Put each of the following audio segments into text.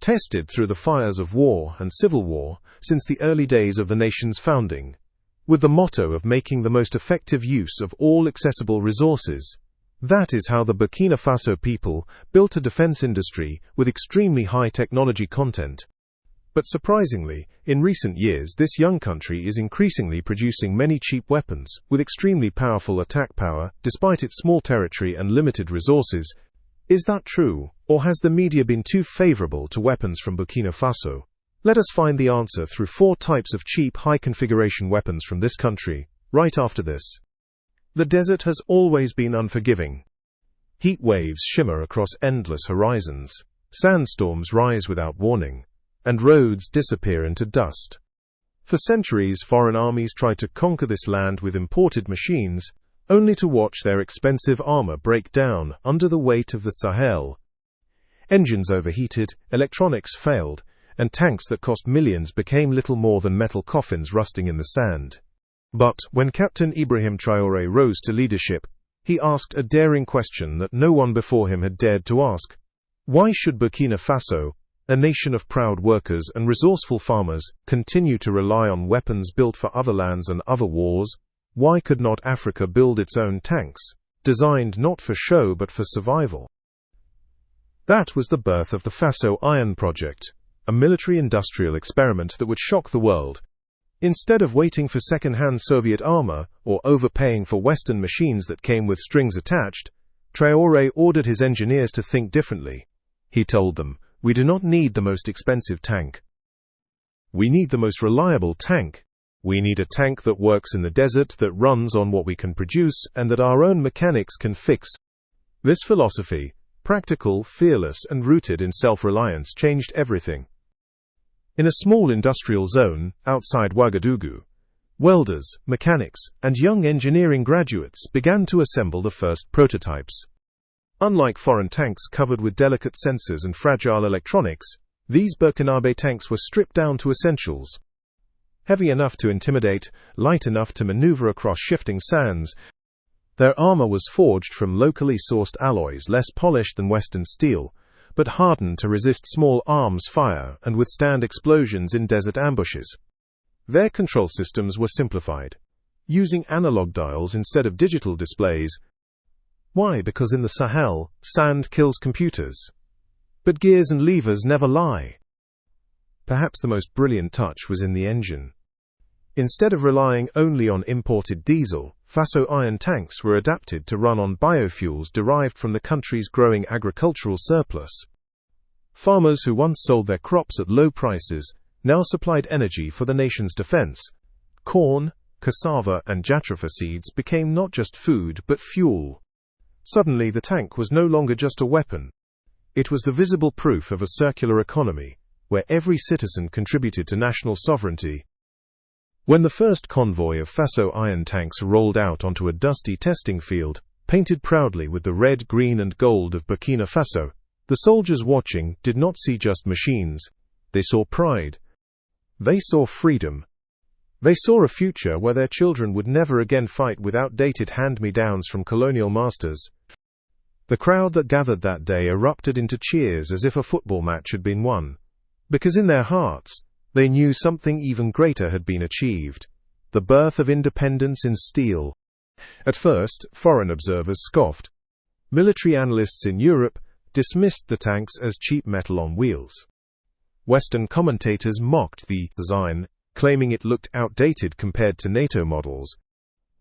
tested through the fires of war and civil war since the early days of the nation's founding, with the motto of making the most effective use of all accessible resources. That is how the Burkina Faso people built a defense industry with extremely high technology content. But surprisingly, in recent years this young country is increasingly producing many cheap weapons with extremely powerful attack power despite its small territory and limited resources. Is that true, or has the media been too favorable to weapons from Burkina Faso? Let us find the answer through 4 types of cheap, high-configuration weapons from this country, right after this. The desert has always been unforgiving. Heat waves shimmer across endless horizons, sandstorms rise without warning, and roads disappear into dust. For centuries, foreign armies tried to conquer this land with imported machines, only to watch their expensive armor break down under the weight of the Sahel. Engines overheated, electronics failed, and tanks that cost millions became little more than metal coffins rusting in the sand. But when Captain Ibrahim Traoré rose to leadership, he asked a daring question that no one before him had dared to ask. Why should Burkina Faso, a nation of proud workers and resourceful farmers, continue to rely on weapons built for other lands and other wars? Why could not Africa build its own tanks, designed not for show but for survival? That was the birth of the Faso Iron project, a military-industrial experiment that would shock the world. Instead of waiting for second-hand Soviet armor or overpaying for Western machines that came with strings attached, Traoré ordered his engineers to think differently. He told them, "We do not need the most expensive tank. We need the most reliable tank. We need a tank that works in the desert, that runs on what we can produce, and that our own mechanics can fix." This philosophy, practical, fearless, and rooted in self-reliance, changed everything. In a small industrial zone outside Ouagadougou, welders, mechanics, and young engineering graduates began to assemble the first prototypes. Unlike foreign tanks covered with delicate sensors and fragile electronics, these Burkinabe tanks were stripped down to essentials. Heavy enough to intimidate, light enough to maneuver across shifting sands, their armor was forged from locally sourced alloys less polished than Western steel, but hardened to resist small arms fire and withstand explosions in desert ambushes. Their control systems were simplified, using analog dials instead of digital displays. Why? Because in the Sahel, sand kills computers. But gears and levers never lie. Perhaps the most brilliant touch was in the engine. Instead of relying only on imported diesel, Faso Iron tanks were adapted to run on biofuels derived from the country's growing agricultural surplus. Farmers who once sold their crops at low prices now supplied energy for the nation's defense. Corn, cassava, and jatropha seeds became not just food but fuel. Suddenly the tank was no longer just a weapon. It was the visible proof of a circular economy, where every citizen contributed to national sovereignty. When the first convoy of Faso Iron tanks rolled out onto a dusty testing field, painted proudly with the red, green, and gold of Burkina Faso, the soldiers watching did not see just machines. They saw pride. They saw freedom. They saw a future where their children would never again fight with outdated hand-me-downs from colonial masters. The crowd that gathered that day erupted into cheers as if a football match had been won. Because in their hearts, they knew something even greater had been achieved: the birth of independence in steel. At first, foreign observers scoffed. Military analysts in Europe dismissed the tanks as cheap metal on wheels. Western commentators mocked the design, claiming it looked outdated compared to NATO models.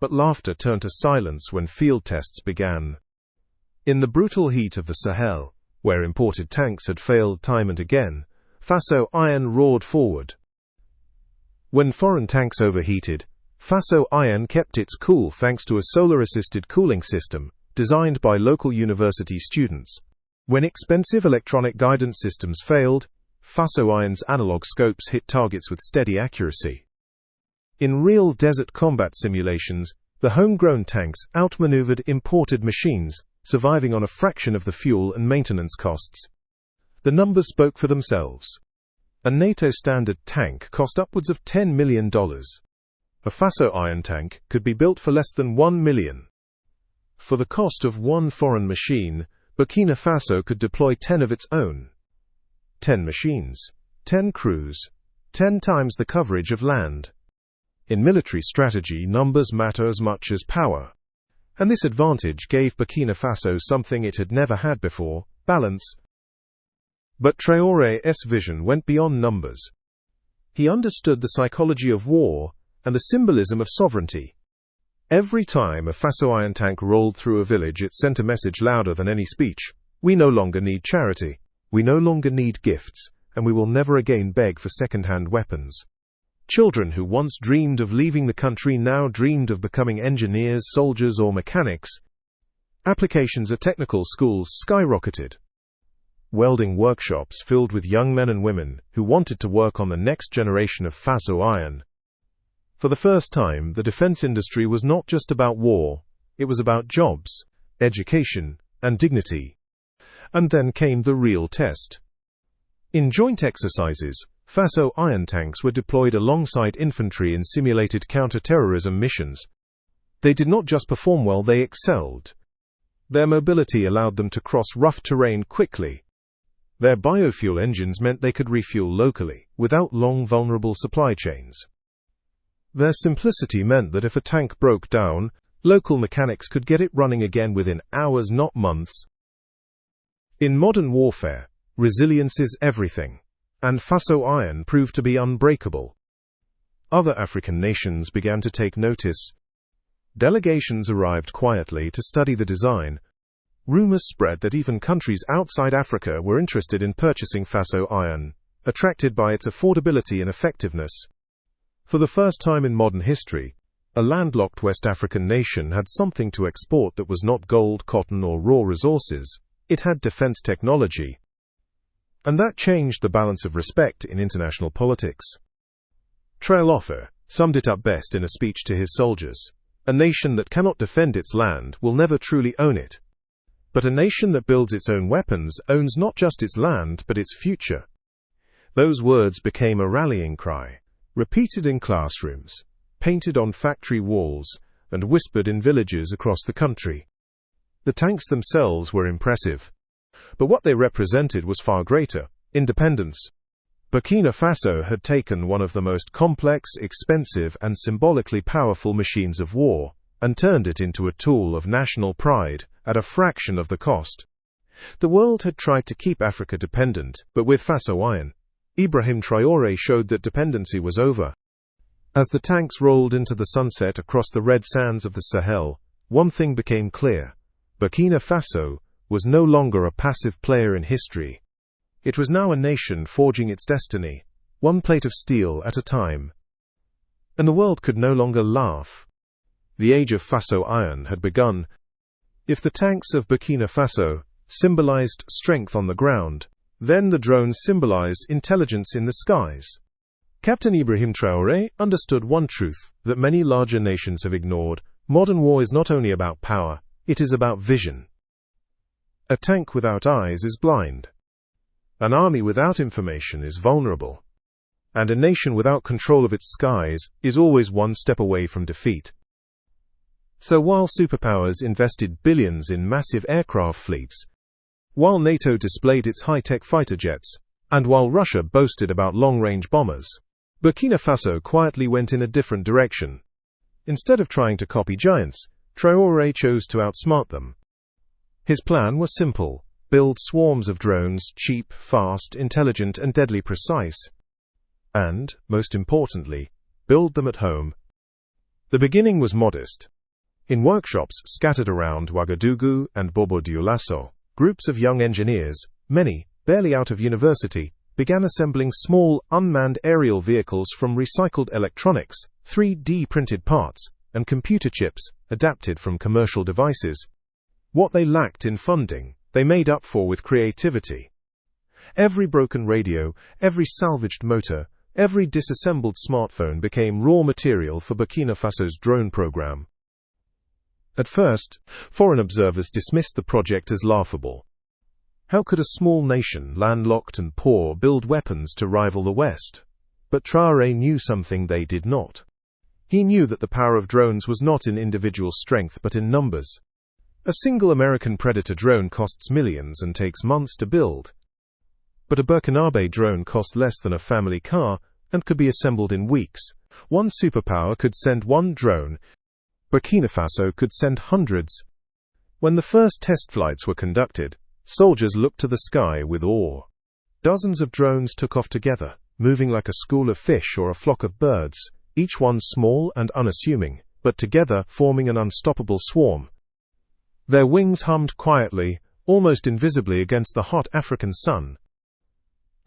But laughter turned to silence when field tests began. In the brutal heat of the Sahel, where imported tanks had failed time and again, Faso Iron roared forward. When foreign tanks overheated, Faso Iron kept its cool thanks to a solar-assisted cooling system designed by local university students. When expensive electronic guidance systems failed, Faso Iron's analog scopes hit targets with steady accuracy. In real desert combat simulations, the homegrown tanks outmaneuvered imported machines, surviving on a fraction of the fuel and maintenance costs. The numbers spoke for themselves. A NATO standard tank cost upwards of $10 million. A Faso Iron tank could be built for less than $1 million. For the cost of one foreign machine, Burkina Faso could deploy 10 of its own. 10 machines, 10 crews, 10 times the coverage of land. In military strategy, numbers matter as much as power. And this advantage gave Burkina Faso something it had never had before: balance. But Traoré's vision went beyond numbers. He understood the psychology of war and the symbolism of sovereignty. Every time a Faso Iron tank rolled through a village, it sent a message louder than any speech: we no longer need charity, we no longer need gifts, and we will never again beg for second-hand weapons. Children who once dreamed of leaving the country now dreamed of becoming engineers, soldiers, or mechanics. Applications at technical schools skyrocketed. Welding workshops filled with young men and women who wanted to work on the next generation of Faso Iron. For the first time, the defense industry was not just about war, it was about jobs, education, and dignity. And then came the real test. In joint exercises, Faso Iron tanks were deployed alongside infantry in simulated counter-terrorism missions. They did not just perform well, they excelled. Their mobility allowed them to cross rough terrain quickly. Their biofuel engines meant they could refuel locally, without long, vulnerable supply chains. Their simplicity meant that if a tank broke down, local mechanics could get it running again within hours, not months. In modern warfare, resilience is everything, and Faso Iron proved to be unbreakable. Other African nations began to take notice. Delegations arrived quietly to study the design. Rumors spread that even countries outside Africa were interested in purchasing Faso Iron, attracted by its affordability and effectiveness. For the first time in modern history, a landlocked West African nation had something to export that was not gold, cotton, or raw resources. It had defense technology. And that changed the balance of respect in international politics. Traoré summed it up best in a speech to his soldiers: a nation that cannot defend its land will never truly own it. But a nation that builds its own weapons owns not just its land, but its future. Those words became a rallying cry, repeated in classrooms, painted on factory walls, and whispered in villages across the country. The tanks themselves were impressive. But what they represented was far greater: independence. Burkina Faso had taken one of the most complex, expensive, and symbolically powerful machines of war, and turned it into a tool of national pride, at a fraction of the cost. The world had tried to keep Africa dependent, but with Faso Iron, Ibrahim Traoré showed that dependency was over. As the tanks rolled into the sunset across the red sands of the Sahel, one thing became clear: Burkina Faso was no longer a passive player in history. It was now a nation forging its destiny, one plate of steel at a time. And the world could no longer laugh. The age of Faso Iron had begun. If the tanks of Burkina Faso symbolized strength on the ground, then the drones symbolized intelligence in the skies. Captain Ibrahim Traoré understood one truth that many larger nations have ignored: modern war is not only about power, it is about vision. A tank without eyes is blind. An army without information is vulnerable. And a nation without control of its skies is always one step away from defeat. So while superpowers invested billions in massive aircraft fleets, while NATO displayed its high-tech fighter jets, and while Russia boasted about long-range bombers, Burkina Faso quietly went in a different direction. Instead of trying to copy giants, Traoré chose to outsmart them. His plan was simple: build swarms of drones, cheap, fast, intelligent, and deadly precise. And, most importantly, build them at home. The beginning was modest. In workshops scattered around Ouagadougou and Bobo-Dioulasso, groups of young engineers, many barely out of university, began assembling small, unmanned aerial vehicles from recycled electronics, 3D printed parts, and computer chips adapted from commercial devices. What they lacked in funding, they made up for with creativity. Every broken radio, every salvaged motor, every disassembled smartphone became raw material for Burkina Faso's drone program. At first, foreign observers dismissed the project as laughable. How could a small nation, landlocked and poor, build weapons to rival the West? But Traoré knew something they did not. He knew that the power of drones was not in individual strength but in numbers. A single American Predator drone costs millions and takes months to build. But a Burkinabe drone cost less than a family car and could be assembled in weeks. One superpower could send one drone. Burkina Faso could send hundreds. When the first test flights were conducted, soldiers looked to the sky with awe. Dozens of drones took off together, moving like a school of fish or a flock of birds, each one small and unassuming, but together forming an unstoppable swarm. Their wings hummed quietly, almost invisibly against the hot African sun.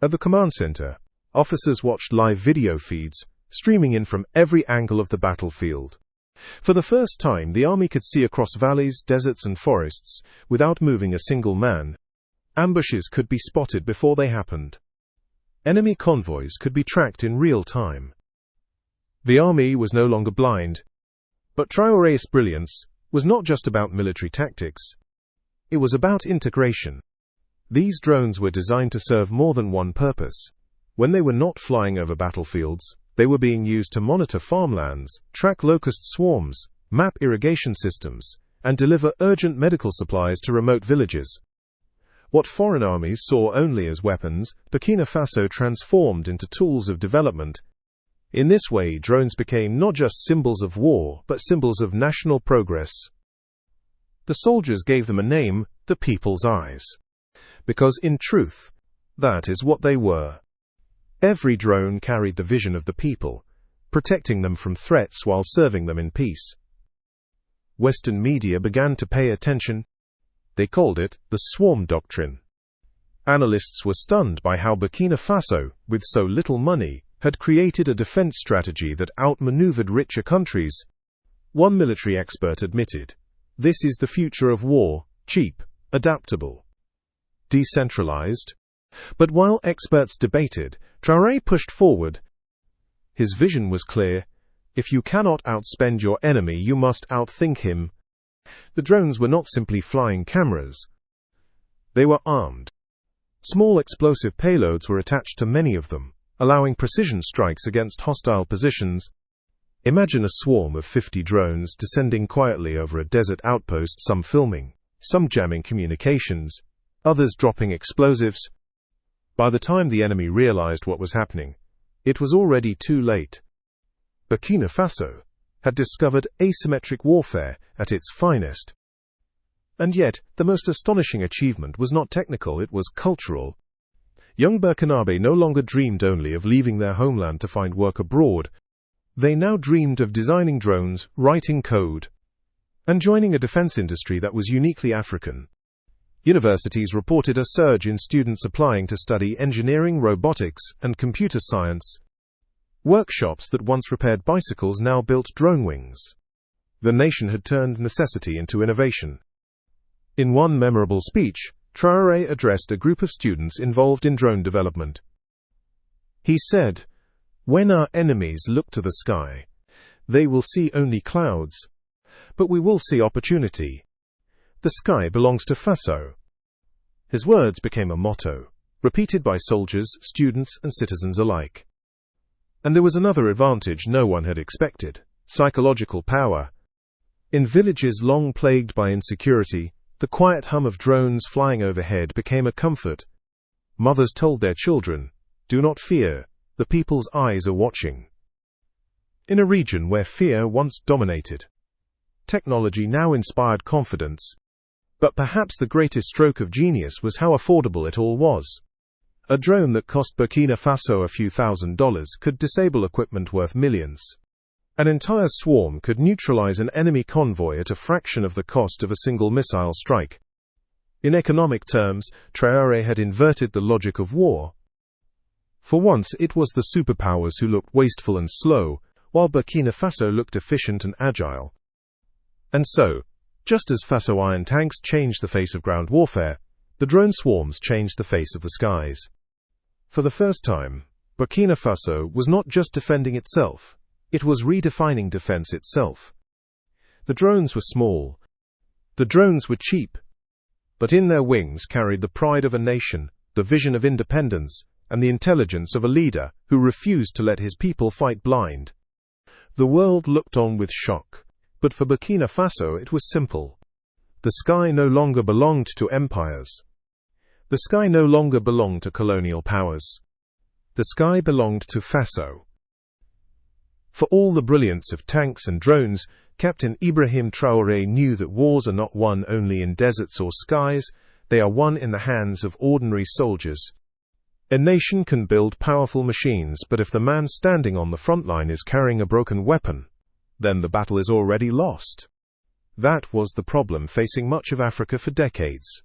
At the command center, officers watched live video feeds, streaming in from every angle of the battlefield. For the first time, the army could see across valleys, deserts, and forests, without moving a single man. Ambushes could be spotted before they happened. Enemy convoys could be tracked in real time. The army was no longer blind. But Traoré's brilliance was not just about military tactics. It was about integration. These drones were designed to serve more than one purpose. When they were not flying over battlefields, they were being used to monitor farmlands, track locust swarms, map irrigation systems, and deliver urgent medical supplies to remote villages. What foreign armies saw only as weapons, Burkina Faso transformed into tools of development. In this way, drones became not just symbols of war, but symbols of national progress. The soldiers gave them a name, the People's Eyes. Because in truth, that is what they were. Every drone carried the vision of the people, protecting them from threats while serving them in peace. Western media began to pay attention. They called it the swarm doctrine. Analysts were stunned by how Burkina Faso, with so little money, had created a defense strategy that outmaneuvered richer countries. One military expert admitted, "This is the future of war, cheap, adaptable, decentralized." But while experts debated, Traoré pushed forward. His vision was clear: if you cannot outspend your enemy, you must outthink him. The drones were not simply flying cameras. They were armed. Small explosive payloads were attached to many of them, allowing precision strikes against hostile positions. Imagine a swarm of 50 drones descending quietly over a desert outpost, some filming, some jamming communications, others dropping explosives. By the time the enemy realized what was happening, it was already too late. Burkina Faso had discovered asymmetric warfare at its finest. And yet, the most astonishing achievement was not technical, it was cultural. Young Burkinabe no longer dreamed only of leaving their homeland to find work abroad. They now dreamed of designing drones, writing code, and joining a defense industry that was uniquely African. Universities reported a surge in students applying to study engineering, robotics, and computer science. Workshops that once repaired bicycles now built drone wings. The nation had turned necessity into innovation. In one memorable speech, Traoré addressed a group of students involved in drone development. He said, "When our enemies look to the sky, they will see only clouds. But we will see opportunity. The sky belongs to Faso." His words became a motto, repeated by soldiers, students, and citizens alike. And there was another advantage no one had expected: psychological power. In villages long plagued by insecurity, the quiet hum of drones flying overhead became a comfort. Mothers told their children, "Do not fear, the people's eyes are watching." In a region where fear once dominated, technology now inspired confidence. But perhaps the greatest stroke of genius was how affordable it all was. A drone that cost Burkina Faso a few $1,000s could disable equipment worth millions. An entire swarm could neutralize an enemy convoy at a fraction of the cost of a single missile strike. In economic terms, Traoré had inverted the logic of war. For once, it was the superpowers who looked wasteful and slow, while Burkina Faso looked efficient and agile. And so, just as Faso Iron tanks changed the face of ground warfare, the drone swarms changed the face of the skies. For the first time, Burkina Faso was not just defending itself, it was redefining defense itself. The drones were small. The drones were cheap. But in their wings carried the pride of a nation, the vision of independence, and the intelligence of a leader who refused to let his people fight blind. The world looked on with shock. But for Burkina Faso it was simple. The sky no longer belonged to empires. The sky no longer belonged to colonial powers. The sky belonged to Faso. For all the brilliance of tanks and drones, Captain Ibrahim Traoré knew that wars are not won only in deserts or skies, they are won in the hands of ordinary soldiers. A nation can build powerful machines, but if the man standing on the front line is carrying a broken weapon, then the battle is already lost. That was the problem facing much of Africa for decades.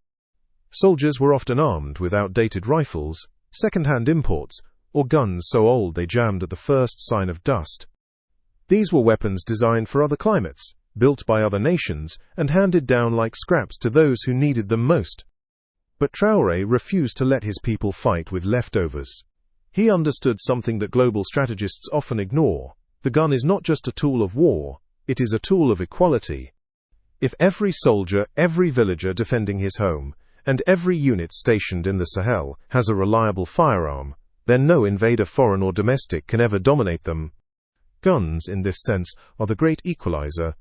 Soldiers were often armed with outdated rifles, second-hand imports, or guns so old they jammed at the first sign of dust. These were weapons designed for other climates, built by other nations, and handed down like scraps to those who needed them most. But Traoré refused to let his people fight with leftovers. He understood something that global strategists often ignore. The gun is not just a tool of war, it is a tool of equality. If every soldier, every villager defending his home, and every unit stationed in the Sahel has a reliable firearm, then no invader, foreign or domestic, can ever dominate them. Guns, in this sense, are the great equalizer.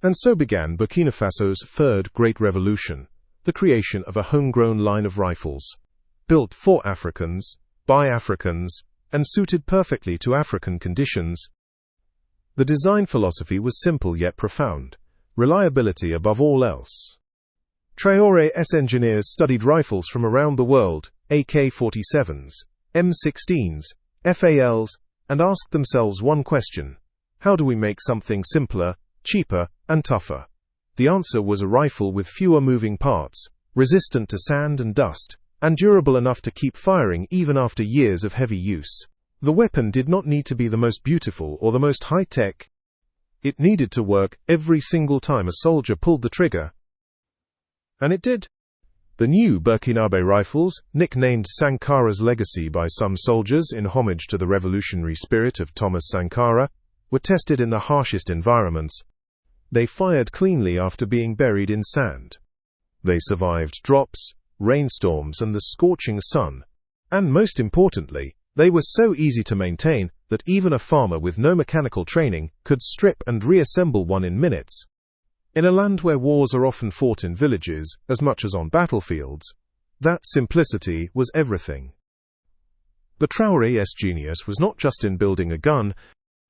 And so began Burkina Faso's third great revolution, the creation of a homegrown line of rifles, built for Africans, by Africans, and suited perfectly to African conditions. The design philosophy was simple yet profound: reliability above all else. Traoré's engineers studied rifles from around the world, AK-47s, M16s, FALs, and asked themselves one question: how do we make something simpler, cheaper, and tougher? The answer was a rifle with fewer moving parts, resistant to sand and dust, and durable enough to keep firing even after years of heavy use. The weapon did not need to be the most beautiful or the most high-tech. It needed to work every single time a soldier pulled the trigger. And it did. The new Burkinabe rifles, nicknamed Sankara's legacy by some soldiers in homage to the revolutionary spirit of Thomas Sankara, were tested in the harshest environments. They fired cleanly after being buried in sand. They survived drops, rainstorms, and the scorching sun. And most importantly, they were so easy to maintain that even a farmer with no mechanical training could strip and reassemble one in minutes. In a land where wars are often fought in villages, as much as on battlefields, that simplicity was everything. But Traoré's genius was not just in building a gun,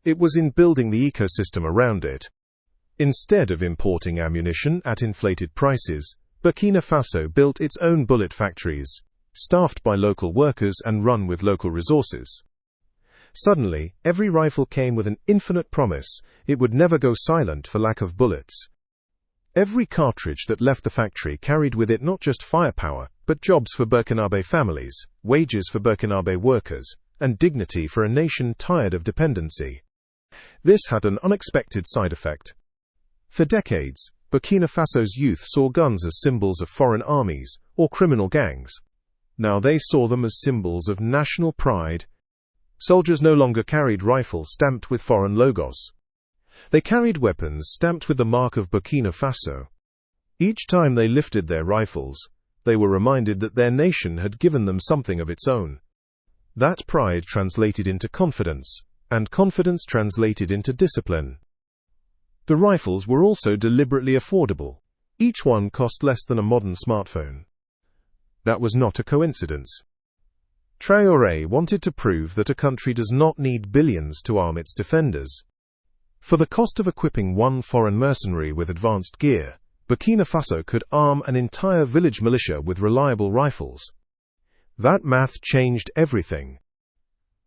it was in building the ecosystem around it. Instead of importing ammunition at inflated prices, Burkina Faso built its own bullet factories, staffed by local workers and run with local resources. Suddenly, every rifle came with an infinite promise: it would never go silent for lack of bullets. Every cartridge that left the factory carried with it not just firepower, but jobs for Burkinabe families, wages for Burkinabe workers, and dignity for a nation tired of dependency. This had an unexpected side effect. For decades, Burkina Faso's youth saw guns as symbols of foreign armies or criminal gangs. Now they saw them as symbols of national pride. Soldiers no longer carried rifles stamped with foreign logos. They carried weapons stamped with the mark of Burkina Faso. Each time they lifted their rifles, they were reminded that their nation had given them something of its own. That pride translated into confidence, and confidence translated into discipline. The rifles were also deliberately affordable. Each one cost less than a modern smartphone. That was not a coincidence. Traoré wanted to prove that a country does not need billions to arm its defenders. For the cost of equipping one foreign mercenary with advanced gear, Burkina Faso could arm an entire village militia with reliable rifles. That math changed everything.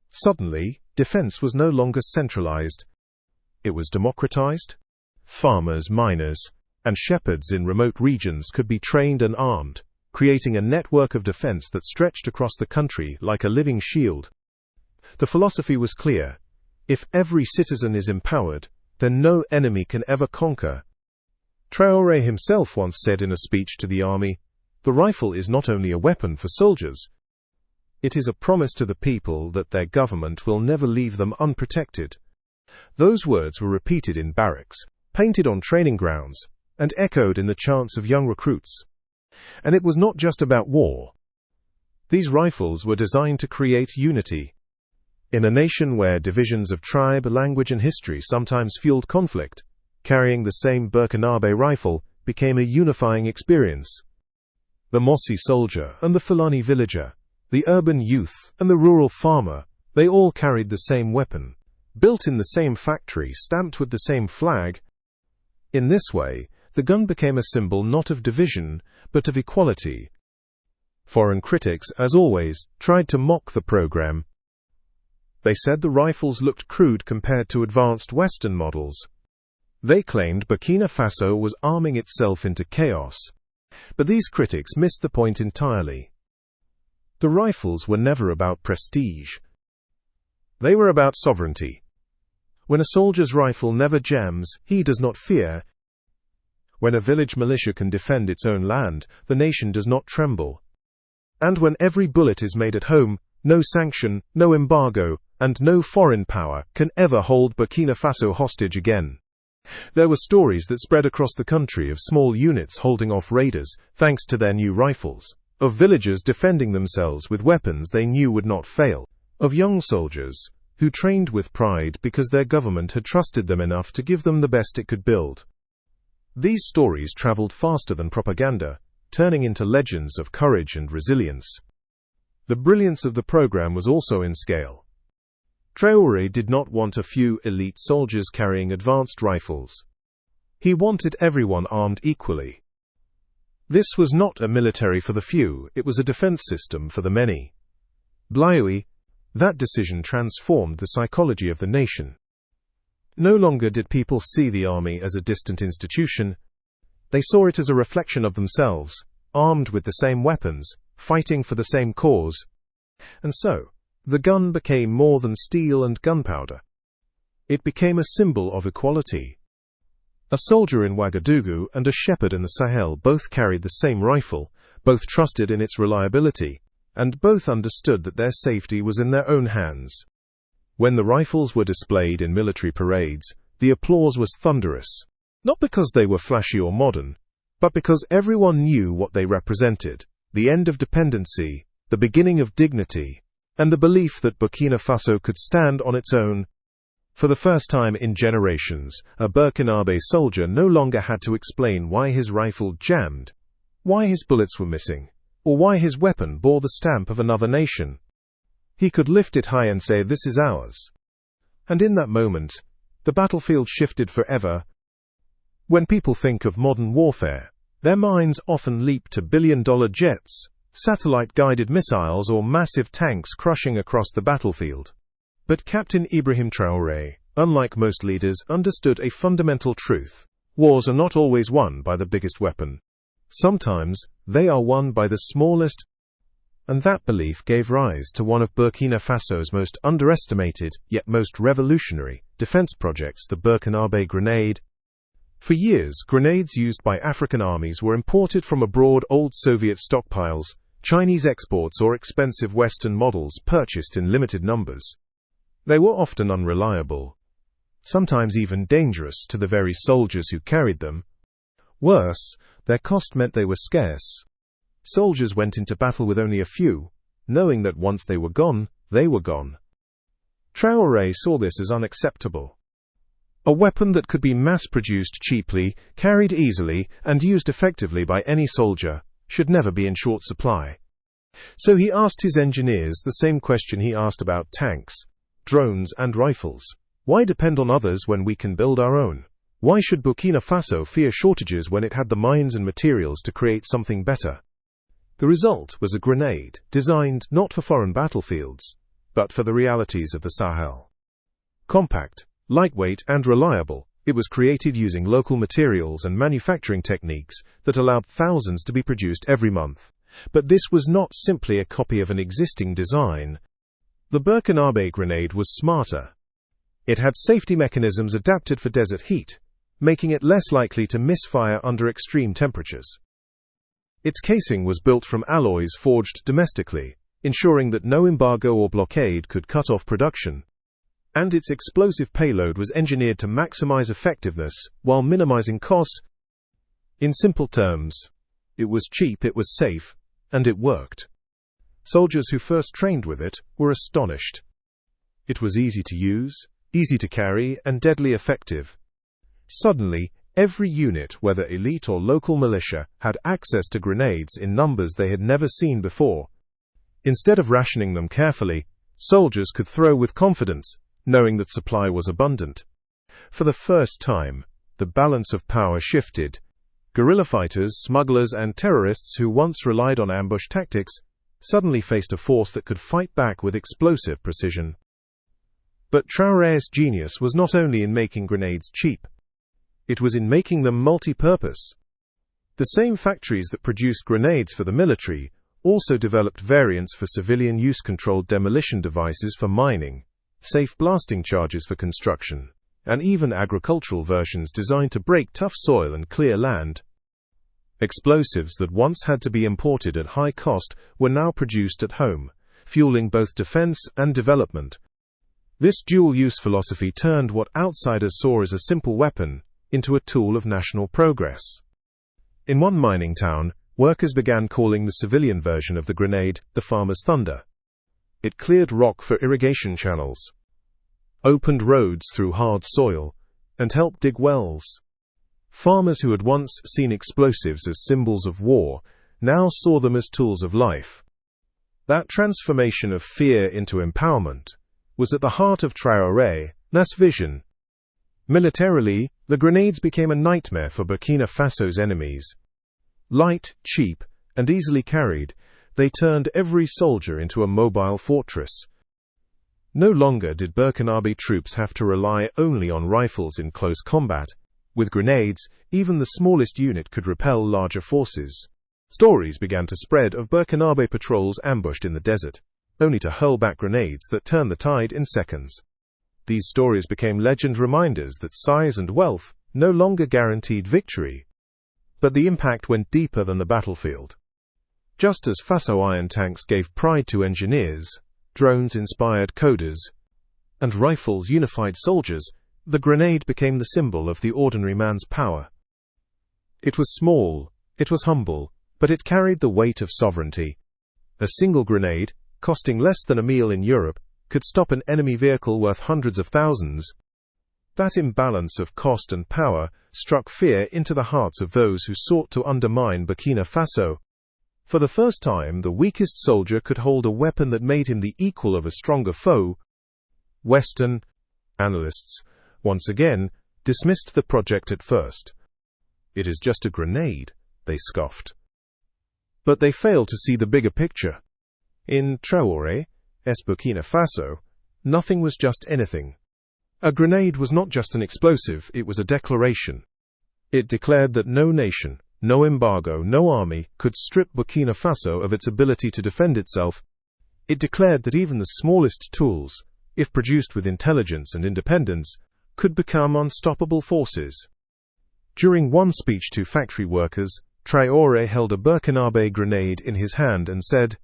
Suddenly, defense was no longer centralized. It was democratized. Farmers, miners, and shepherds in remote regions could be trained and armed, creating a network of defense that stretched across the country like a living shield. The philosophy was clear: if every citizen is empowered, then no enemy can ever conquer. Traoré himself once said in a speech to the army, "The rifle is not only a weapon for soldiers, it is a promise to the people that their government will never leave them unprotected." Those words were repeated in barracks, painted on training grounds, and echoed in the chants of young recruits. And it was not just about war. These rifles were designed to create unity. In a nation where divisions of tribe, language, and history sometimes fueled conflict, carrying the same Burkinabe rifle became a unifying experience. The Mossi soldier and the Fulani villager, the urban youth and the rural farmer, they all carried the same weapon, built in the same factory, stamped with the same flag. In this way, the gun became a symbol not of division, but of equality. Foreign critics, as always, tried to mock the program. They said the rifles looked crude compared to advanced Western models. They claimed Burkina Faso was arming itself into chaos. But these critics missed the point entirely. The rifles were never about prestige. They were about sovereignty. When a soldier's rifle never jams, he does not fear. When a village militia can defend its own land, the nation does not tremble. And when every bullet is made at home, no sanction, no embargo, and no foreign power can ever hold Burkina Faso hostage again. There were stories that spread across the country of small units holding off raiders, thanks to their new rifles, of villagers defending themselves with weapons they knew would not fail, of young soldiers who trained with pride because their government had trusted them enough to give them the best it could build. These stories traveled faster than propaganda, turning into legends of courage and resilience. The brilliance of the program was also in scale. Traoré did not want a few elite soldiers carrying advanced rifles. He wanted everyone armed equally. This was not a military for the few, it was a defense system for the many. That decision transformed the psychology of the nation. No longer did people see the army as a distant institution. They saw it as a reflection of themselves, armed with the same weapons, fighting for the same cause. And so, the gun became more than steel and gunpowder. It became a symbol of equality. A soldier in Ouagadougou and a shepherd in the Sahel both carried the same rifle, both trusted in its reliability, and both understood that their safety was in their own hands. When the rifles were displayed in military parades, the applause was thunderous, not because they were flashy or modern, but because everyone knew what they represented: the end of dependency, the beginning of dignity, and the belief that Burkina Faso could stand on its own. For the first time in generations, a Burkinabe soldier no longer had to explain why his rifle jammed, why his bullets were missing, or why his weapon bore the stamp of another nation. He could lift it high and say, "This is ours." And in that moment, the battlefield shifted forever. When people think of modern warfare, their minds often leap to billion-dollar jets, satellite-guided missiles, or massive tanks crushing across the battlefield. But Captain Ibrahim Traoré, unlike most leaders, understood a fundamental truth: wars are not always won by the biggest weapon. Sometimes, they are won by the smallest. And that belief gave rise to one of Burkina Faso's most underestimated, yet most revolutionary, defense projects, the Burkinabe grenade. For years, grenades used by African armies were imported from abroad: old Soviet stockpiles, Chinese exports, or expensive Western models purchased in limited numbers. They were often unreliable, sometimes even dangerous to the very soldiers who carried them. Worse, their cost meant they were scarce. Soldiers went into battle with only a few, knowing that once they were gone, they were gone. Traoré saw this as unacceptable. A weapon that could be mass-produced cheaply, carried easily, and used effectively by any soldier should never be in short supply. So he asked his engineers the same question he asked about tanks, drones, and rifles: why depend on others when we can build our own? Why should Burkina Faso fear shortages when it had the mines and materials to create something better? The result was a grenade designed not for foreign battlefields, but for the realities of the Sahel. Compact, lightweight, and reliable, it was created using local materials and manufacturing techniques that allowed thousands to be produced every month. But this was not simply a copy of an existing design. The Burkinabe grenade was smarter. It had safety mechanisms adapted for desert heat, making it less likely to misfire under extreme temperatures. Its casing was built from alloys forged domestically, ensuring that no embargo or blockade could cut off production. And its explosive payload was engineered to maximize effectiveness while minimizing cost. In simple terms, it was cheap, it was safe, and it worked. Soldiers who first trained with it were astonished. It was easy to use, easy to carry, and deadly effective. Suddenly, Every unit, whether elite or local militia, had access to grenades in numbers they had never seen before. Instead of rationing them carefully, soldiers could throw with confidence, knowing that supply was abundant. For the first time, the balance of power shifted. Guerrilla fighters, smugglers, and terrorists who once relied on ambush tactics suddenly faced a force that could fight back with explosive precision. But Traoré's genius was not only in making grenades cheap. It was in making them multi-purpose. The same factories that produced grenades for the military also developed variants for civilian use, controlled demolition devices for mining, safe blasting charges for construction, and even agricultural versions designed to break tough soil and clear land. Explosives that once had to be imported at high cost were now produced at home, fueling both defense and development. This dual-use philosophy turned what outsiders saw as a simple weapon into a tool of national progress. In one mining town, workers began calling the civilian version of the grenade the farmer's thunder. It cleared rock for irrigation channels, opened roads through hard soil, and helped dig wells. Farmers who had once seen explosives as symbols of war now saw them as tools of life. That transformation of fear into empowerment was at the heart of Traoré's vision. Militarily, the grenades became a nightmare for Burkina Faso's enemies. Light, cheap, and easily carried, they turned every soldier into a mobile fortress. No longer did Burkinabe troops have to rely only on rifles in close combat. With grenades, even the smallest unit could repel larger forces. Stories began to spread of Burkinabe patrols ambushed in the desert, only to hurl back grenades that turned the tide in seconds. These stories became legend, reminders that size and wealth no longer guaranteed victory. But the impact went deeper than the battlefield. Just as Faso Iron tanks gave pride to engineers, drones inspired coders, and rifles unified soldiers, the grenade became the symbol of the ordinary man's power. It was small, it was humble, but it carried the weight of sovereignty. A single grenade, costing less than a meal in Europe, could stop an enemy vehicle worth hundreds of thousands. That imbalance of cost and power struck fear into the hearts of those who sought to undermine Burkina Faso. For the first time, the weakest soldier could hold a weapon that made him the equal of a stronger foe. Western analysts, once again, dismissed the project at first. "It is just a grenade," they scoffed. But they failed to see the bigger picture. In Traoré's Burkina Faso, nothing was just anything. A grenade was not just an explosive, it was a declaration. It declared that no nation, no embargo, no army could strip Burkina Faso of its ability to defend itself. It declared that even the smallest tools, if produced with intelligence and independence, could become unstoppable forces. During one speech to factory workers, Traoré held a Burkinabe grenade in his hand and said,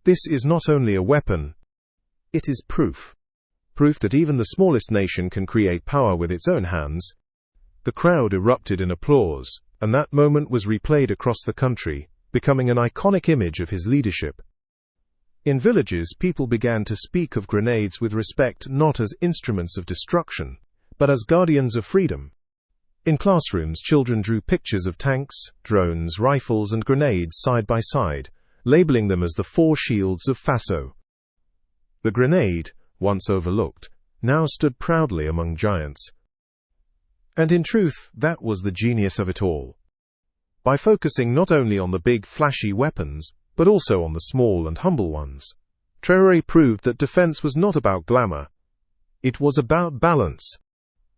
"This is not only a weapon, it is proof. Proof that even the smallest nation can create power with its own hands." The crowd erupted in applause, and that moment was replayed across the country, becoming an iconic image of his leadership. In villages, people began to speak of grenades with respect, not as instruments of destruction, but as guardians of freedom. In classrooms, children drew pictures of tanks, drones, rifles, and grenades side by side, labeling them as the four shields of Faso. The grenade, once overlooked, now stood proudly among giants. And in truth, that was the genius of it all. By focusing not only on the big, flashy weapons, but also on the small and humble ones, Traoré proved that defense was not about glamour. It was about balance.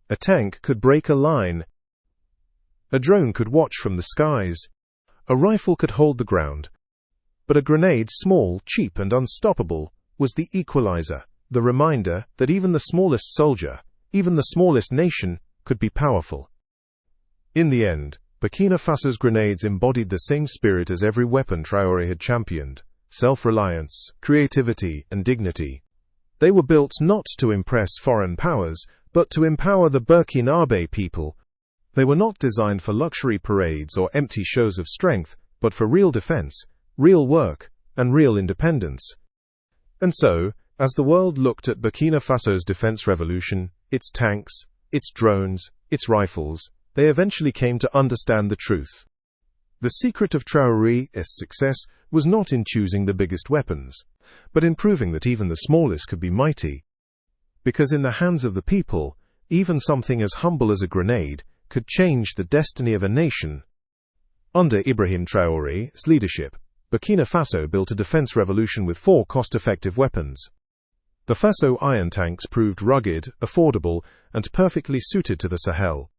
A tank could break a line. A drone could watch from the skies. A rifle could hold the ground. But a grenade, small, cheap, and unstoppable, was the equalizer, the reminder that even the smallest soldier, even the smallest nation, could be powerful. In the end, Burkina Faso's grenades embodied the same spirit as every weapon Traoré had championed: self-reliance, creativity, and dignity. They were built not to impress foreign powers, but to empower the Burkinabe people. They were not designed for luxury parades or empty shows of strength, but for real defense, real work, and real independence. And so, as the world looked at Burkina Faso's defense revolution, its tanks, its drones, its rifles, they eventually came to understand the truth. The secret of Traoré's success was not in choosing the biggest weapons, but in proving that even the smallest could be mighty. Because in the hands of the people, even something as humble as a grenade could change the destiny of a nation. Under Ibrahim Traoré's leadership, Burkina Faso built a defense revolution with 4 cost-effective weapons. The Faso Iron tanks proved rugged, affordable, and perfectly suited to the Sahel.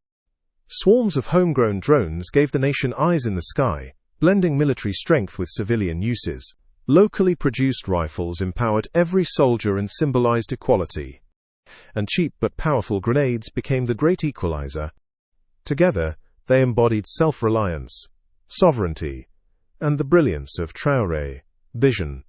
Swarms of homegrown drones gave the nation eyes in the sky, blending military strength with civilian uses. Locally produced rifles empowered every soldier and symbolized equality. And cheap but powerful grenades became the great equalizer. Together, they embodied self-reliance, sovereignty, and the brilliance of Traoré's vision.